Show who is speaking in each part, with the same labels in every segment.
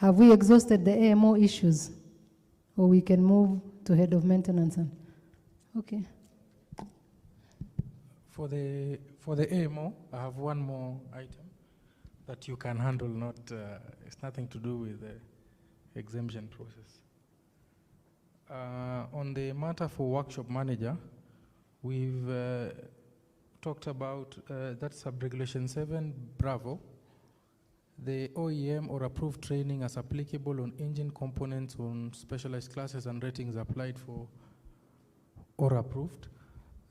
Speaker 1: Have we exhausted the AMO issues? Or we can move to head of maintenance? Okay.
Speaker 2: For the AMO, I have one more item that you can handle. It's nothing to do with the exemption process. On the matter for workshop manager, we've talked about that sub-regulation 7, Bravo, the OEM or approved training as applicable on engine components on specialized classes and ratings applied for or approved.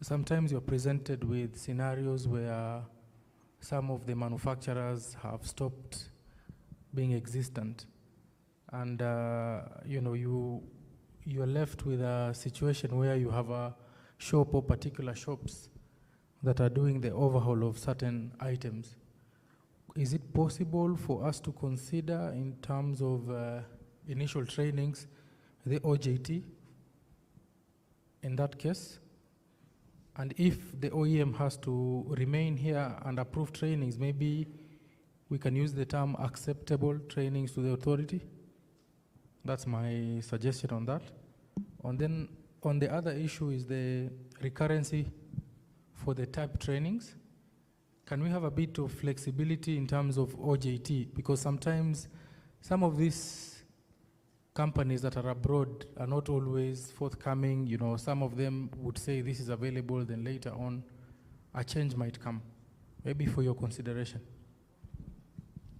Speaker 2: Sometimes you're presented with scenarios where some of the manufacturers have stopped being existent, and you're left with a situation where you have a shop or particular shops that are doing the overhaul of certain items. Is it possible for us to consider, in terms of initial trainings, the OJT in that case? And if the OEM has to remain here and approve trainings, maybe we can use the term acceptable trainings to the authority. That's my suggestion on that. And then on the other issue is the recurrency for the type trainings. Can we have a bit of flexibility in terms of OJT? Because sometimes some of these companies that are abroad are not always forthcoming. Some of them would say this is available, then later on a change might come. Maybe for your consideration.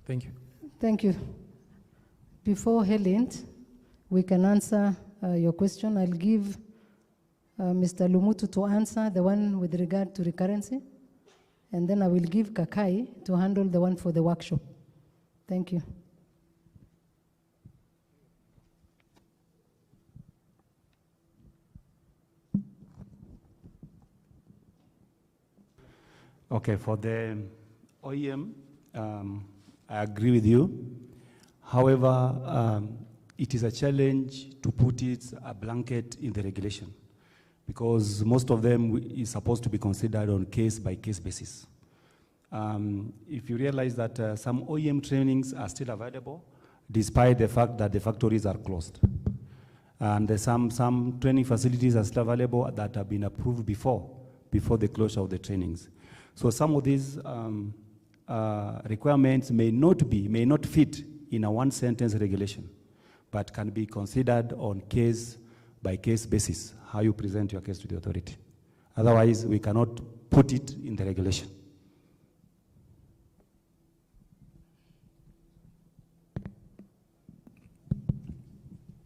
Speaker 2: Thank you.
Speaker 1: Thank you. Before Helen, we can answer your question. I'll give Mr. Lumutu to answer the one with regard to recurrency, and then I will give Kakai to handle the one for the workshop. Thank you.
Speaker 3: Okay, for the OEM, I agree with you. However, it is a challenge to put it a blanket in the regulation, because most of them is supposed to be considered on case-by-case basis. If you realize that some OEM trainings are still available, despite the fact that the factories are closed. And some training facilities are still available that have been approved before the closure of the trainings. So some of these requirements may not fit in a one-sentence regulation, but can be considered on case-by-case basis, how you present your case to the authority. Otherwise, we cannot put it in the regulation.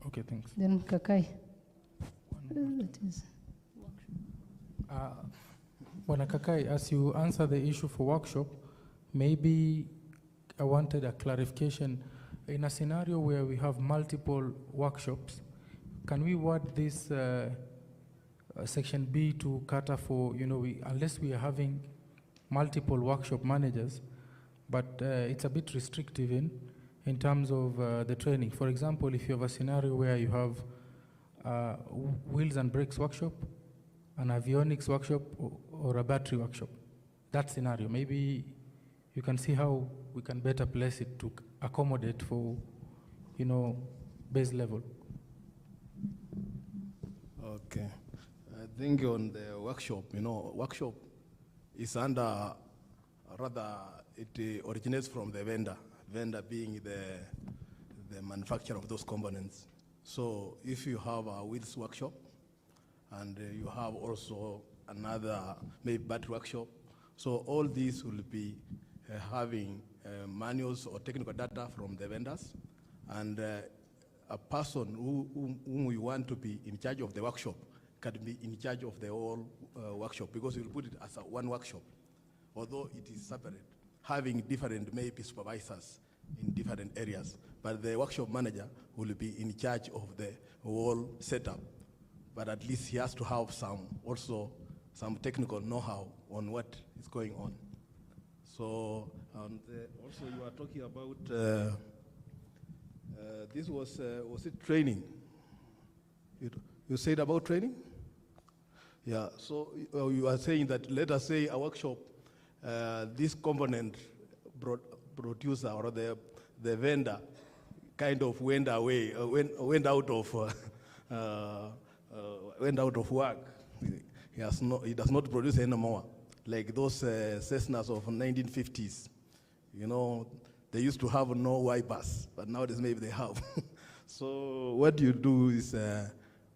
Speaker 2: Okay, thanks.
Speaker 1: Then Kakai.
Speaker 2: Bwana Kakai, as you answer the issue for workshop, maybe I wanted a clarification. In a scenario where we have multiple workshops, can we word this section B to cater for, unless we are having multiple workshop managers, but it's a bit restrictive in terms of the training. For example, if you have a scenario where you have wheels and brakes workshop, an avionics workshop, or a battery workshop, that scenario, maybe you can see how we can better place it to accommodate for, base level.
Speaker 4: Okay. I think on the workshop, workshop is under, rather, it originates from the vendor being the manufacturer of those components. So if you have a wheels workshop, and you have also another maybe battery workshop, so all these will be having manuals or technical data from the vendors, and a person whom we want to be in charge of the workshop can be in charge of the whole workshop, because we'll put it as one workshop, although it is separate, having different maybe supervisors in different areas. But the workshop manager will be in charge of the whole setup. But at least he has to have some technical know-how on what is going on. So, also you are talking about, this was it training? You said about training? Yeah, so you are saying that, let us say a workshop, this component producer or the vendor kind of went away, went out of work. He does not produce anymore. Like those Cessnas of 1950s, you know, they used to have no wipers, but nowadays maybe they have. So what you do is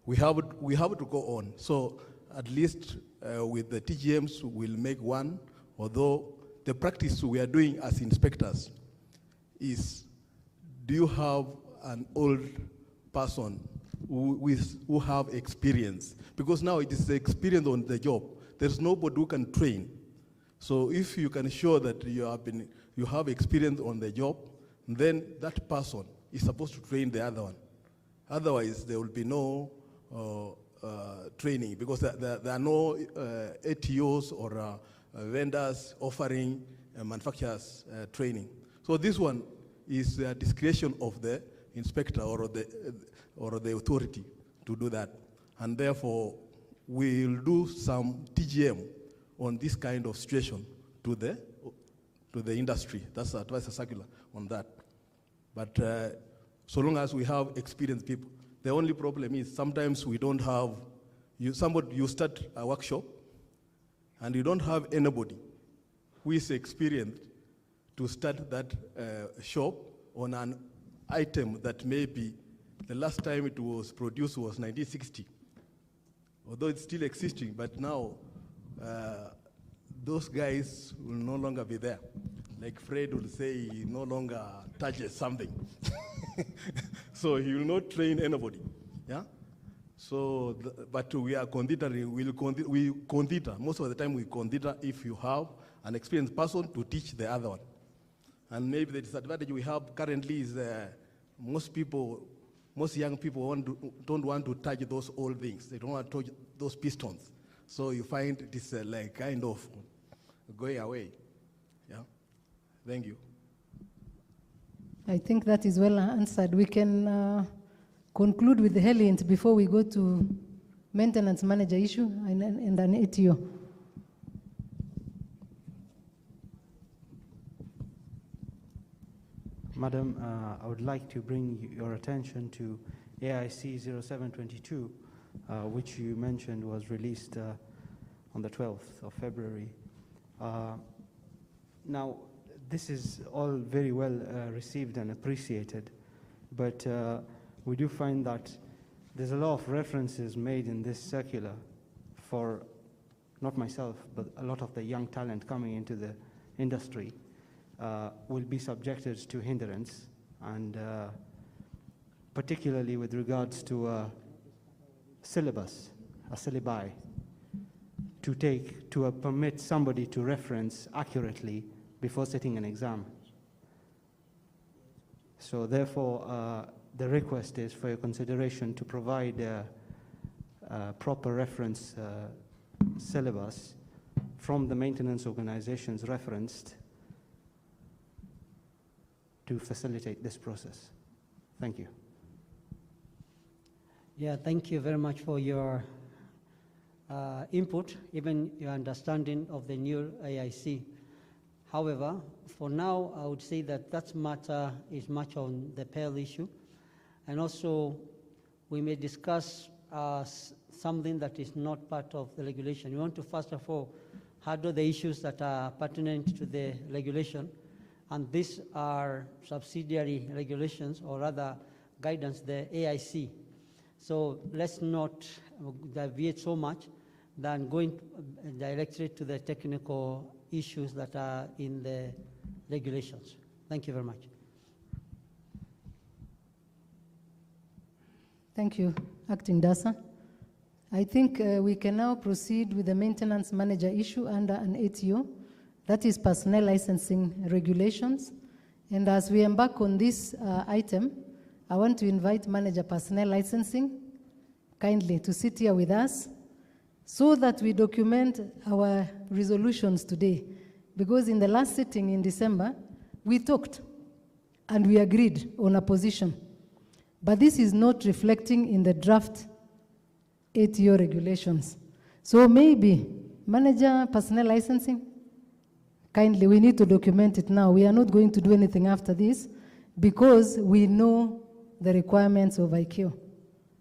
Speaker 4: we have to go on. So at least with the TGMs, we'll make one, although the practice we are doing as inspectors is, do you have an old person who have experience? Because now it is the experience on the job. There's nobody who can train. So if you can show that you have experience on the job, then that person is supposed to train the other one. Otherwise, there will be no training, because there are no ATOs or vendors offering manufacturers training. So this one is a discretion of the inspector or the authority to do that. And therefore, we'll do some TGM on this kind of situation to the industry. That's the advice circular on that. But so long as we have experienced people, the only problem is sometimes we don't have, you start a workshop and you don't have anybody who is experienced to start that shop on an item that maybe the last time it was produced was 1960. Although it's still existing, but now those guys will no longer be there. Like Fred will say, he no longer touches something. So he will not train anybody. Yeah? So, but we are considering, we consider, most of the time we consider if you have an experienced person to teach the other one. And maybe the disadvantage we have currently is most young people don't want to touch those old things. They don't want to touch those pistons. So you find it is like kind of going away. Yeah. Thank you.
Speaker 1: I think that is well answered. We can conclude with the Helient before we go to maintenance manager issue and an ATO.
Speaker 5: Madam, I would like to bring your attention to AIC 0722, which you mentioned was released on the 12th of February. Now, this is all very well received and appreciated, but we do find that there's a lot of references made in this circular for, not myself, but a lot of the young talent coming into the industry will be subjected to hindrance, and particularly with regards to a syllabus, a syllabi, to permit somebody to reference accurately before sitting an exam. So therefore, the request is for your consideration to provide a proper reference syllabus from the maintenance organizations referenced to facilitate this process. Thank you.
Speaker 6: Yeah, thank you very much for your input, even your understanding of the new AIC. However, for now, I would say that that matter is much on the PEL issue. And also, we may discuss something that is not part of the regulation. We want to, first of all, handle the issues that are pertinent to the regulation. And these are subsidiary regulations, or rather guidance, the AIC. So let's not deviate so much than going directly to the technical issues that are in the regulations. Thank you very much.
Speaker 1: Thank you, Acting DASA. I think we can now proceed with the maintenance manager issue under an ATO, that is personnel licensing regulations. And as we embark on this item, I want to invite Manager Personnel Licensing kindly to sit here with us so that we document our resolutions today. Because in the last sitting in December, we talked and we agreed on a position. But this is not reflecting in the draft ATO regulations. So maybe, Manager Personnel Licensing, kindly, we need to document it now. We are not going to do anything after this. because we know the requirements of ICAO.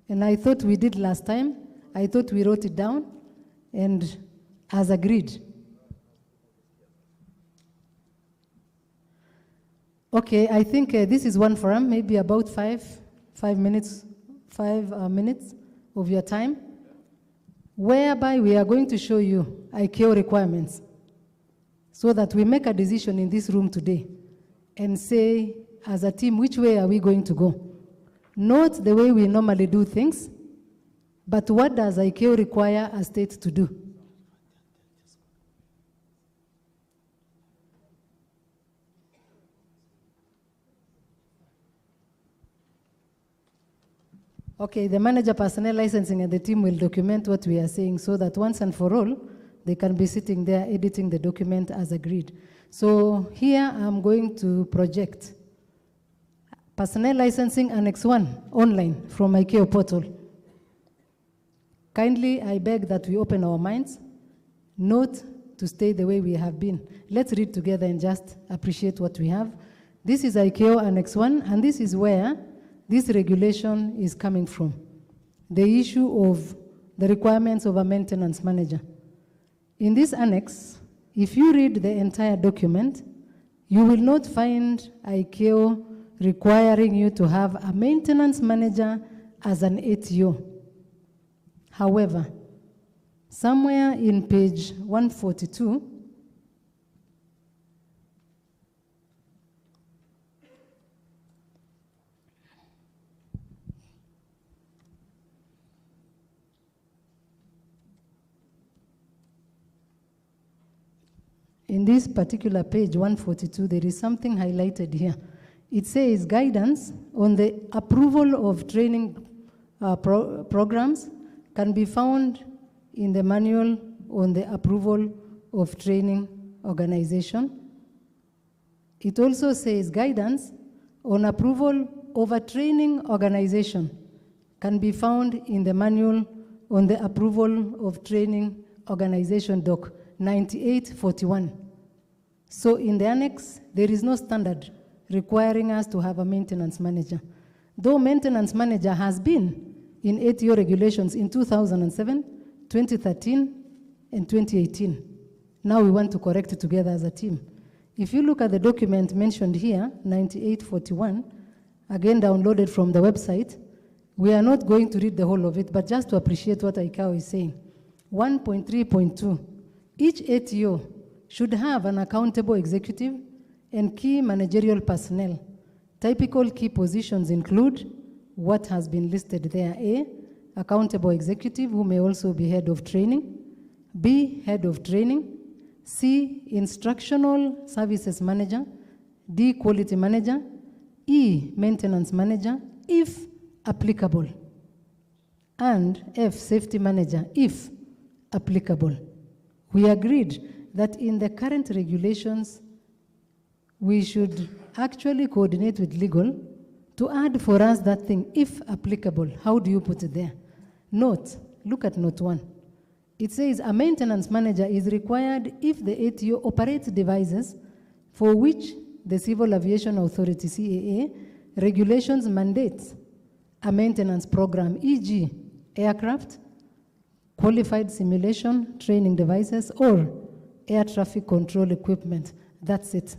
Speaker 1: And I thought we did last time. I thought we wrote it down, and as agreed. Okay, I think this is one forum, maybe about five minutes of your time, whereby we are going to show you ICAO requirements so that we make a decision in this room today and say, as a team, which way are we going to go? Not the way we normally do things, but what does ICAO require a state to do? Okay, the manager personnel licensing and the team will document what we are saying so that once and for all, they can be sitting there editing the document as agreed. So here I'm going to project Personnel Licensing Annex 1 online from ICAO portal. Kindly, I beg that we open our minds, not to stay the way we have been. Let's read together and just appreciate what we have. This is ICAO Annex 1, and this is where this regulation is coming from. The issue of the requirements of a maintenance manager. In this annex, if you read the entire document, you will not find ICAO requiring you to have a maintenance manager as an ATO. However, somewhere in page 142, in this particular page 142, there is something highlighted here. It says guidance on the approval of training programs can be found in the manual on the approval of training organization. It also says guidance on approval of a training organization can be found in the manual on the approval of training organization doc 9841. So in the annex, there is no standard requiring us to have a maintenance manager. Though maintenance manager has been in ATO regulations in 2007, 2013, and 2018. Now we want to correct it together as a team. If you look at the document mentioned here, 9841, again downloaded from the website, we are not going to read the whole of it, but just to appreciate what ICAO is saying. 1.3.2, each ATO should have an accountable executive and key managerial personnel. Typical key positions include what has been listed there. A, accountable executive who may also be head of training. B, head of training. C, instructional services manager. D, quality manager. E, maintenance manager, if applicable. And F, safety manager, if applicable. We agreed that in the current regulations, we should actually coordinate with legal to add for us that thing, if applicable. How do you put it there? Note, look at note 1. It says a maintenance manager is required if the ATO operates devices for which the Civil Aviation Authority, CAA, regulations mandates a maintenance program, e.g. aircraft, qualified simulation, training devices, or air traffic control equipment. That's it.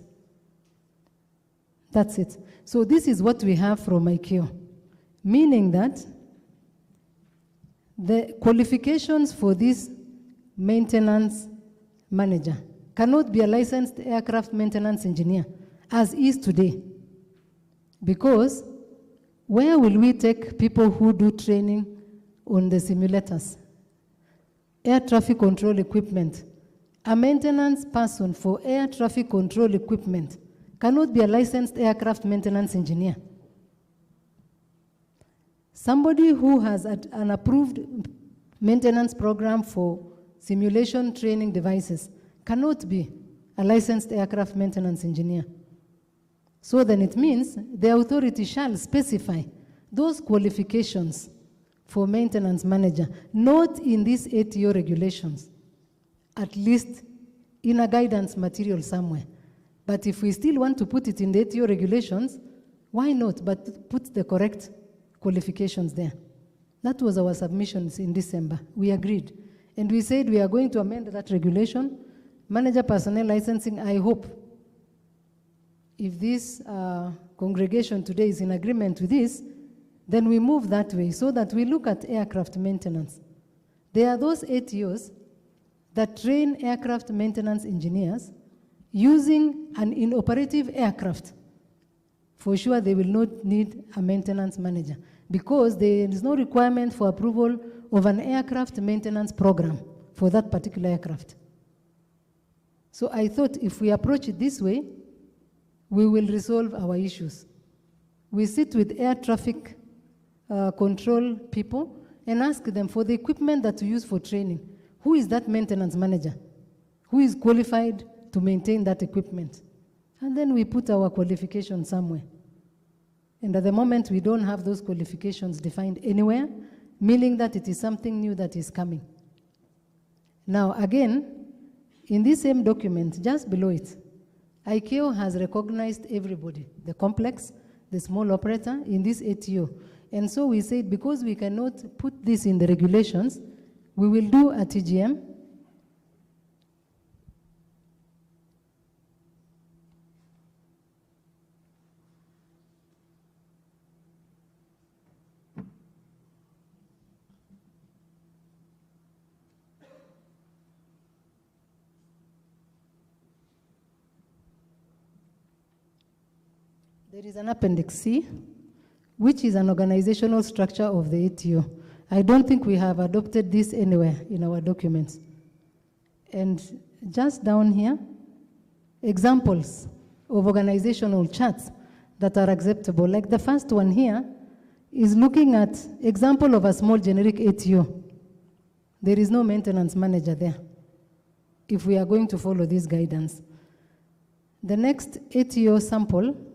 Speaker 1: That's it. So this is what we have from ICAO, meaning that the qualifications for this maintenance manager cannot be a licensed aircraft maintenance engineer, as is today. Because where will we take people who do training on the simulators? Air traffic control equipment. A maintenance person for air traffic control equipment cannot be a licensed aircraft maintenance engineer. Somebody who has an approved maintenance program for simulation training devices cannot be a licensed aircraft maintenance engineer. So then it means the authority shall specify those qualifications for maintenance manager, not in these ATO regulations, at least in a guidance material somewhere. But if we still want to put it in the ATO regulations, Why not? But put the correct qualifications there. That was our submissions in December. We agreed. And we said we are going to amend that regulation. Manager personnel licensing, I hope, if this congregation today is in agreement with this, then we move that way so that we look at aircraft maintenance. There are those ATOs that train aircraft maintenance engineers using an inoperative aircraft. For sure, they will not need a maintenance manager because there is no requirement for approval of an aircraft maintenance program for that particular aircraft. So I thought if we approach it this way, we will resolve our issues. We sit with air traffic control people and ask them for the equipment that we use for training. Who is that maintenance manager? Who is qualified to maintain that equipment? And then we put our qualification somewhere. And at the moment, we don't have those qualifications defined anywhere, meaning that it is something new that is coming. Now, again, in this same document, just below it, ICAO has recognized everybody, the complex, the small operator in this ATO. And so we said, because we cannot put this in the regulations, we will do a TGM. There is an Appendix C, which is an organizational structure of the ATO. I don't think we have adopted this anywhere in our documents. And just down here, examples of organizational charts that are acceptable. Like the first one here is looking at example of a small generic ATO. There is no maintenance manager there if we are going to follow this guidance. The next ATO sample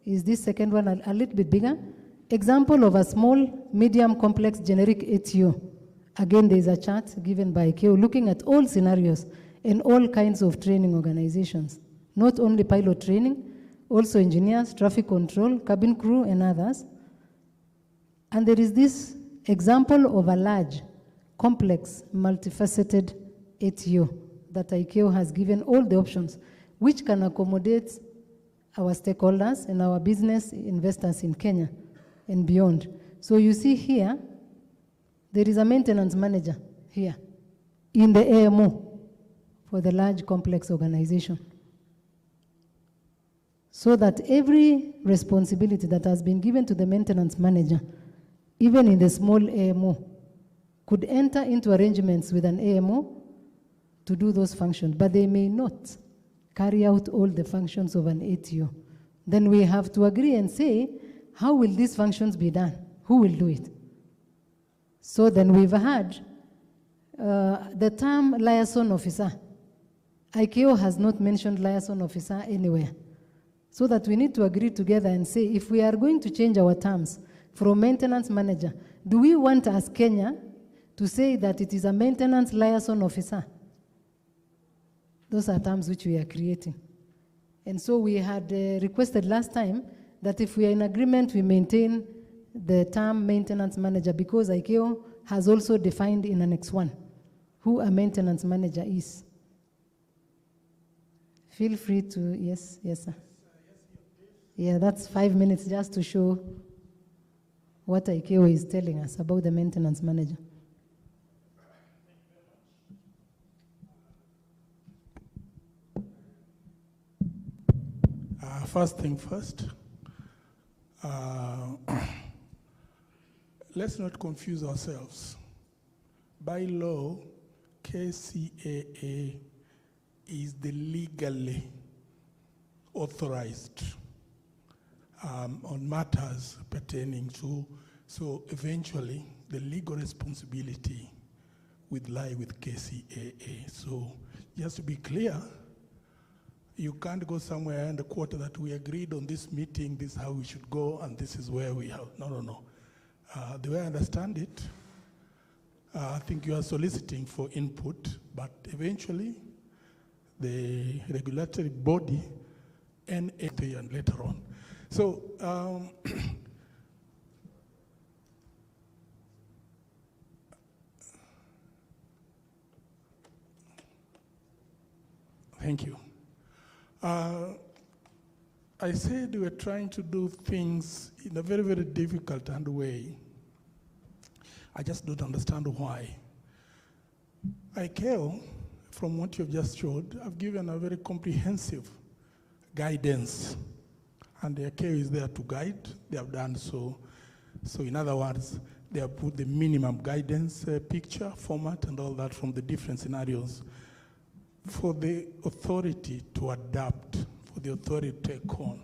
Speaker 1: is this second one, a little bit bigger. Example of a small, medium, complex, generic ATO. Again, there is a chart given by ICAO looking at all scenarios and all kinds of training organizations. Not only pilot training, also engineers, traffic control, cabin crew, and others. And there is this example of a large, complex, multifaceted ATO that ICAO has given all the options, which can accommodate our stakeholders and our business investors in Kenya and beyond. So you see here, there is a maintenance manager here in the AMO for the large complex organization. So that every responsibility that has been given to the maintenance manager, even in the small AMO, could enter into arrangements with an AMO to do those functions, but they may not carry out all the functions of an ATO. Then we have to agree and say, how will these functions be done? Who will do it? So then we've had the term liaison officer. ICAO has not mentioned liaison officer anywhere. So that we need to agree together and say, if we are going to change our terms from maintenance manager, do we want as Kenya to say that it is a maintenance liaison officer? Those are terms which we are creating. And so we had requested last time that if we are in agreement, we maintain the term maintenance manager because ICAO has also defined in Annex 1 who a maintenance manager is. Feel free to, yes, sir. Yeah, that's 5 minutes just to show what ICAO is telling us about the maintenance manager.
Speaker 7: First thing first, let's not confuse ourselves. By law, KCAA is the legally authorized on matters pertaining to, so eventually the legal responsibility would lie with KCAA. So just to be clear, you can't go somewhere in the quarter that we agreed on this meeting, this is how we should go, and this is where we are. No. The way I understand it, I think you are soliciting for input, but eventually the regulatory body and later on. So, thank you. I said we're trying to do things in a very, very difficult way. I just don't understand why. ICAO, from what you've just showed, I've given a very comprehensive guidance, and the ICAO is there to guide. They have done so. So in other words, they have put the minimum guidance picture, format, and all that from the different scenarios for the authority to adapt, for the authority to take on.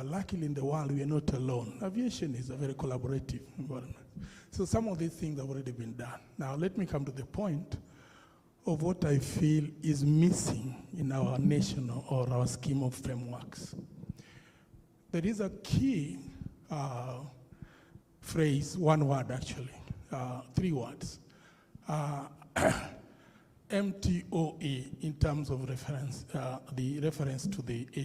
Speaker 7: Luckily in the world, we are not alone. Aviation is a very collaborative environment. So some of these things have already been done. Now let me come to the point of what I feel is missing in our national or our scheme of frameworks. There is a key phrase, one word actually, 3 words. MTOE in terms of reference, the reference to the